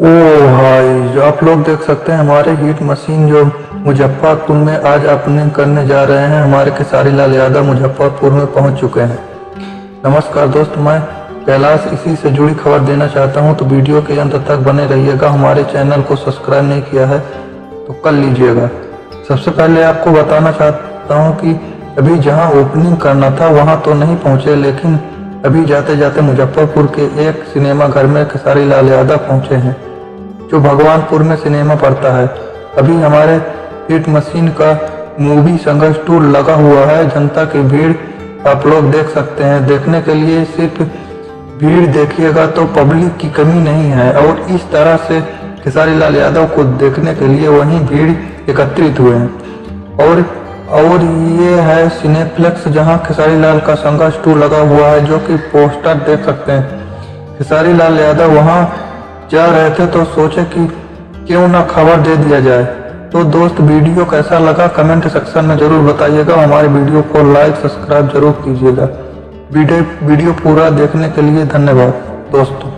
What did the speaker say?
ओ भाई, जो आप लोग देख सकते हैं हमारे हिट मशीन जो मुजफ्फरपुर में आज ओपनिंग करने जा रहे हैं। हमारे खेसारी लाल यादव मुजफ्फरपुर में पहुंच चुके हैं। नमस्कार दोस्त, मैं कैलाश इसी से जुड़ी खबर देना चाहता हूं, तो वीडियो के अंत तक बने रहिएगा। हमारे चैनल को सब्सक्राइब नहीं किया है तो कर लीजिएगा। सबसे पहले आपको बताना चाहता हूँ कि अभी जहाँ ओपनिंग करना था वहाँ तो नहीं पहुँचे, लेकिन अभी जाते जाते मुजफ्फरपुर के एक सिनेमा घर में खेसारी लाल यादव पहुँचे हैं, जो भगवानपुर में सिनेमा पड़ता है। अभी हमारे हिट मशीन का मूवी संघर्ष टूर लगा हुआ है। जनता की भीड़ आप लोग देख सकते हैं। देखने के लिए सिर्फ भीड़ देखिएगा तो पब्लिक की कमी नहीं है, और इस तरह से खेसारी लाल यादव को देखने के लिए वहीं भीड़ एकत्रित हुए हैं। और ये है सिनेप्लेक्स, जहां खेसारी लाल का संघर्ष टूर लगा हुआ है, जो कि पोस्टर देख सकते हैं। खेसारी लाल यादव वहां जा रहे थे तो सोचे कि क्यों ना खबर दे दिया जाए। तो दोस्त, वीडियो कैसा लगा कमेंट सेक्शन में जरूर बताइएगा। हमारे वीडियो को लाइक सब्सक्राइब जरूर कीजिएगा। वीडियो पूरा देखने के लिए धन्यवाद दोस्तों।